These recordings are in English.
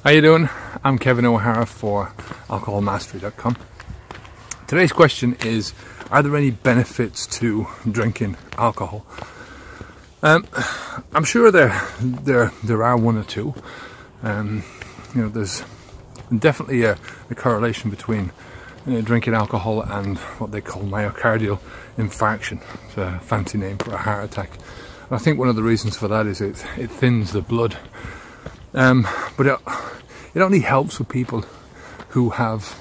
How you doing? I'm Kevin O'Hara for alcoholmastery.com. Today's question is, are there any benefits to drinking alcohol? I'm sure there are one or two. There's definitely a correlation between drinking alcohol and what they call myocardial infarction. It's a fancy name for a heart attack. And I think one of the reasons for that is it thins the blood. But it only helps with people who have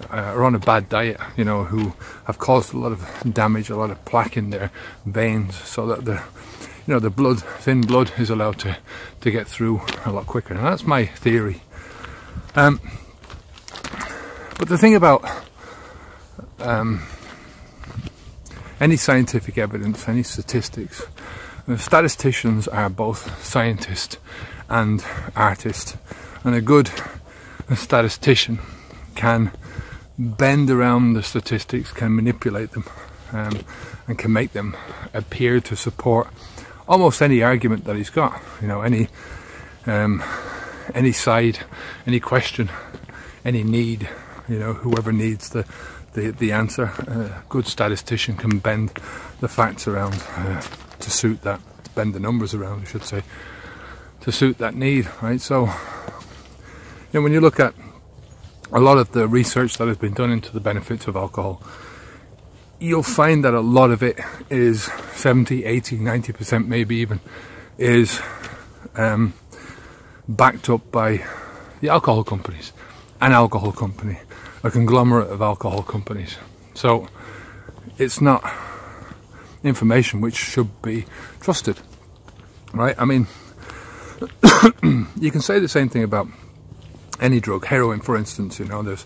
are on a bad diet, who have caused a lot of damage, a lot of plaque in their veins, so that the thin blood is allowed to get through a lot quicker. And that's my theory. But the thing about any scientific evidence, any statistics, statisticians are both scientists and artists, and a good statistician can bend around the statistics, can manipulate them, and can make them appear to support almost any argument that he's got. Any side, any question, any need. Whoever needs the answer, a good statistician can bend the facts around to suit that, bend the numbers around, I should say, to suit that need, right? So, when you look at a lot of the research that has been done into the benefits of alcohol, you'll find that a lot of it is 70, 80, 90% maybe even, is backed up by the alcohol companies, an alcohol company, a conglomerate of alcohol companies. So it's not information which should be trusted, right? I mean, you can say the same thing about any drug. Heroin, for instance, there's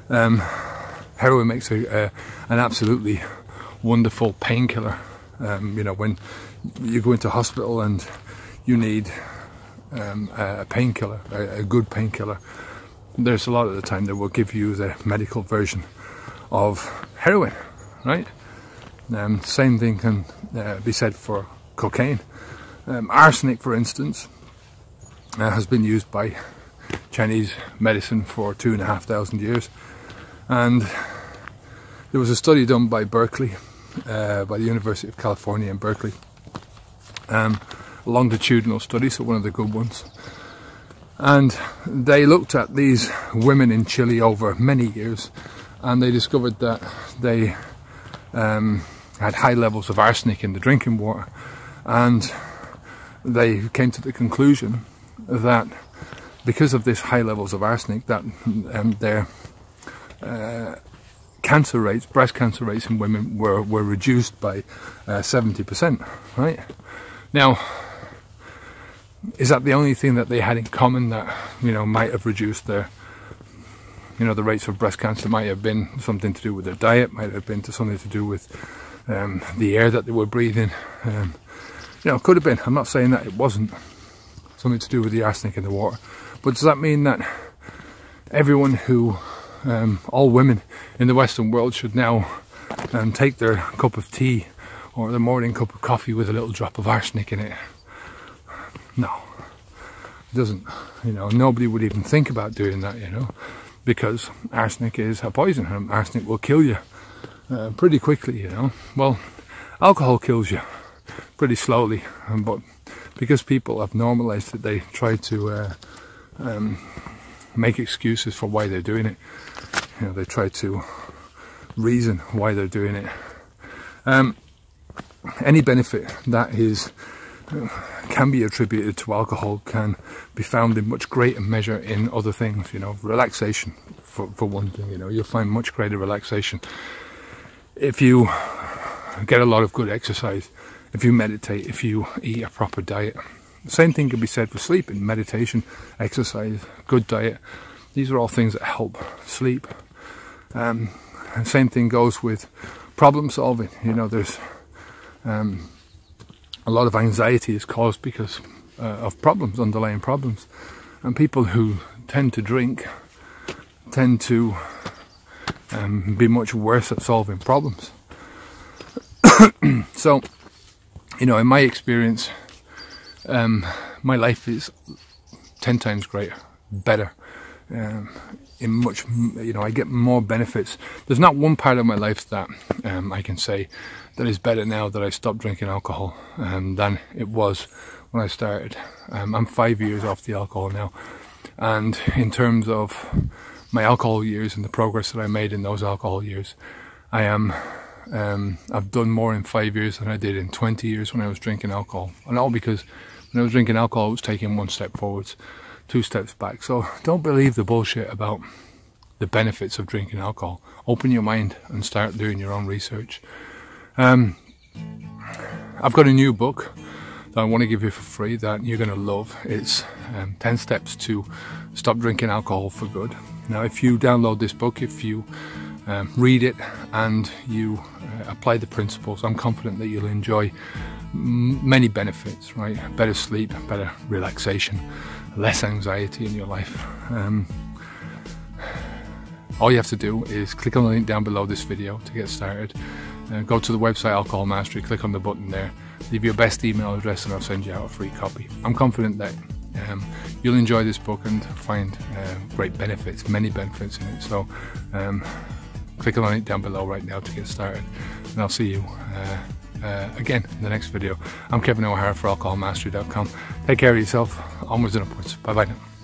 heroin makes an absolutely wonderful painkiller. When you go into hospital and you need a painkiller, a good painkiller, there's a lot of the time that will give you the medical version of heroin, right? Same thing can be said for cocaine. Arsenic, for instance, has been used by Chinese medicine for 2,500 years, and there was a study done by Berkeley, by the University of California in Berkeley, a longitudinal study, so one of the good ones, and they looked at these women in Chile over many years, and they discovered that they had high levels of arsenic in the drinking water, and they came to the conclusion that because of this high levels of arsenic, that their cancer rates, breast cancer rates in women were reduced by 70%, right? Now, is that the only thing that they had in common that, might have reduced their, the rates of breast cancer? Might have been something to do with their diet, might have been something to do with the air that they were breathing. Could have been. I'm not saying that it wasn't something to do with the arsenic in the water. But does that mean that everyone who, all women in the Western world should now take their cup of tea or their morning cup of coffee with a little drop of arsenic in it? No, it doesn't. Nobody would even think about doing that, because arsenic is a poison, and arsenic will kill you pretty quickly, Well, alcohol kills you pretty slowly, but because people have normalized it, they try to make excuses for why they're doing it. They try to reason why they're doing it. Any benefit that can be attributed to alcohol can be found in much greater measure in other things. Relaxation, for one thing. You'll find much greater relaxation if you get a lot of good exercise, if you meditate, if you eat a proper diet. The same thing can be said for sleeping, meditation, exercise, good diet. These are all things that help sleep. And same thing goes with problem solving. There's a lot of anxiety is caused because of problems, underlying problems. And people who tend to drink tend to be much worse at solving problems. So, in my experience, my life is 10 times greater, better. In much, I get more benefits. There's not one part of my life that I can say that is better now that I stopped drinking alcohol than it was when I started. I'm 5 years off the alcohol now, and in terms of my alcohol years and the progress that I made in those alcohol years, I've done more in 5 years than I did in 20 years when I was drinking alcohol. And all because when I was drinking alcohol, I was taking 1 step forwards, 2 steps back. So don't believe the bullshit about the benefits of drinking alcohol. Open your mind and start doing your own research. I've got a new book that I want to give you for free that you're going to love. It's 10 steps to stop drinking alcohol for good. Now, if you download this book, if you read it and you apply the principles, I'm confident that you'll enjoy many benefits, right? Better sleep, better relaxation, less anxiety in your life. All you have to do is click on the link down below this video to get started. Go to the website Alcohol Mastery, click on the button there, leave your best email address and I'll send you out a free copy. I'm confident that you'll enjoy this book and find great benefits, many benefits in it. So click on the link down below right now to get started, and I'll see you again in the next video. I'm Kevin O'Hara for alcoholmastery.com. Take care of yourself, onwards and upwards. Bye bye now.